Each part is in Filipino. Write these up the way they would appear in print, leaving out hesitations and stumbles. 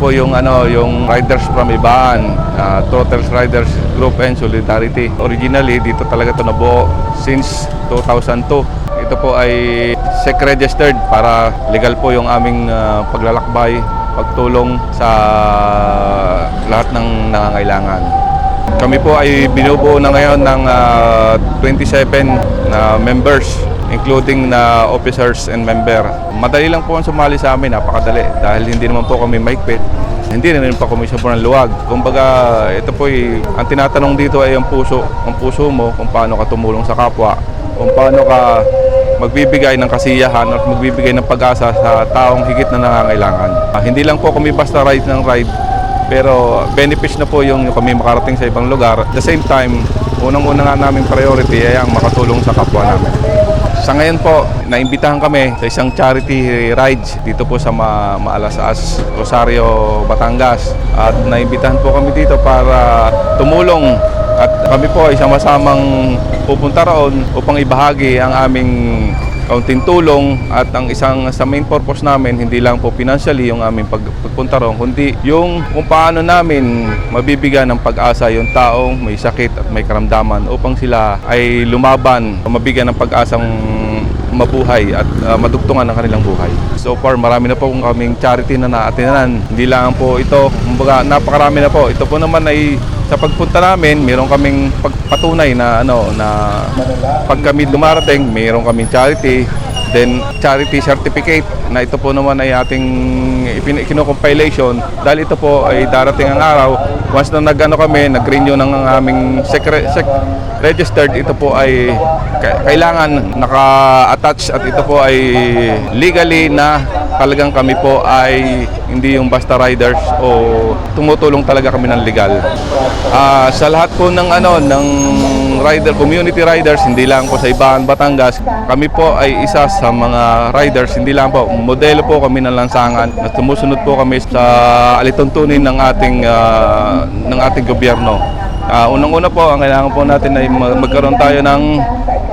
po yung yung Riders from Ibaan, Trotters Riders Group and Solidarity. Originally dito talaga ito nabuo since 2002. Ito po ay SEC-registered para legal po yung aming paglalakbay, pagtulong sa lahat ng nangangailangan. Kami po ay binubuo na ngayon ng 27 na members, including na officers and member. Madali lang po ang sumali sa amin, napakadali. Dahil hindi naman po kami mahigpit, hindi rin pa kami sobrang luwag. Kumbaga, ito po ang tinatanong dito ay ang puso mo, kung paano ka tumulong sa kapwa, kung paano ka magbibigay ng kasiyahan at magbibigay ng pag-asa sa taong higit na nangangailangan. Hindi lang po kami basta ride ng ride, pero benefits na po yung kami makarating sa ibang lugar. At the same time, unang-una nga namin priority ay ang makatulong sa kapwa namin. Sa ngayon po, naimbitahan kami sa isang charity ride dito po sa Maalasas, Rosario, Batangas. At naimbitahan po kami dito para tumulong at kami po ay sama-samang pupunta roon upang ibahagi ang aming kaunting tulong at ang isang sa main purpose namin, hindi lang po financially yung aming pagpunta roon, kundi yung kung paano namin mabibigyan ng pag-asa yung taong may sakit at may karamdaman upang sila ay lumaban, mabigyan ng pag-asang mabuhay at madugtungan ng kanilang buhay. So far, marami na po kaming charity na naatinan. Hindi lang po ito, kumbaga napakarami na po. Ito po naman ay sa pagpunta namin, meron kaming pagpatunay na na pag kami dumarating, meron kaming charity, then charity certificate na ito po naman ay ating kino-compilation dahil ito po ay darating ang araw once na nag-renew ng aming registered, ito po ay kailangan naka-attach at ito po ay legally na talagang kami po ay hindi yung basta riders o tumutulong talaga kami ng legal. Sa lahat po ng community riders, hindi lang po sa Ibaan, Batangas, kami po ay isa sa mga riders, hindi lang po, modelo po kami ng lansangan na sumusunod po kami sa alituntunin ng ating gobyerno. Unang-una po, ang kailangan po natin ay magkaroon tayo ng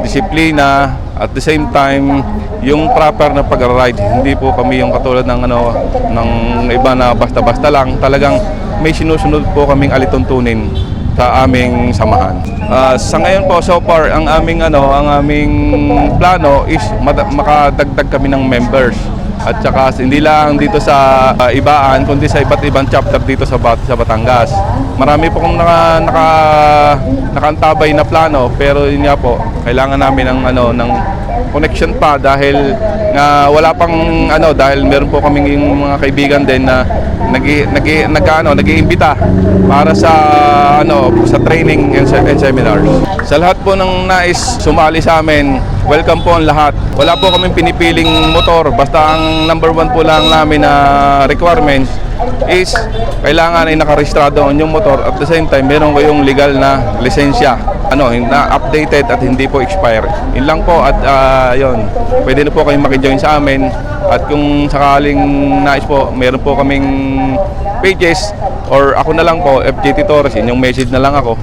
disiplina, at the same time, yung proper na pag-ride. Hindi po kami yung katulad ng iba na basta-basta lang. Talagang may sinusunod po kaming alituntunin sa aming samahan. Sa ngayon po, so far, ang aming plano is makadagdag kami ng members. At saka hindi lang dito sa Ibaan, kundi sa iba't ibang chapter dito sa Batangas. Marami po kung nakaantabay na plano, pero yun nga po, kailangan namin ng connection pa dahil wala pang dahil meron po kaming yung mga kaibigan din na nag-iimbita para sa training and seminars. Sa lahat po ng nais sumali sa amin, welcome po ang lahat. Wala po kaming pinipiling motor, basta ang number one po lang namin na requirements is kailangan ay nakarehistrado ang inyong motor at the same time meron kayong legal na lisensya, na updated at hindi po expired. Yun lang po at yun, pwede na po kayong makijoin sa amin at kung sakaling nais po, meron po kaming pages or ako na lang po, FJT Torres, inyong message na lang ako.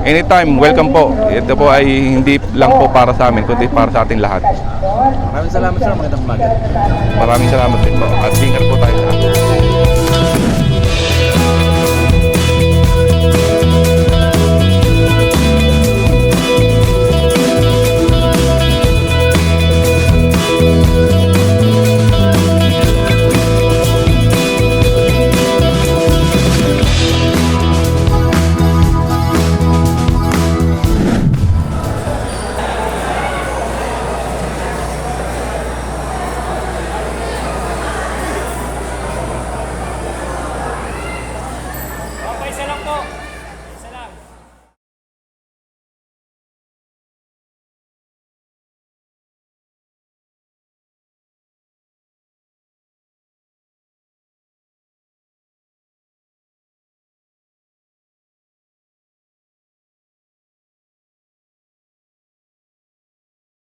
Anytime, welcome po. Ito po ay hindi lang po para sa amin, kundi para sa ating lahat. Maraming salamat sir, magandang umaga. Maraming salamat din po at ingat po tayo sa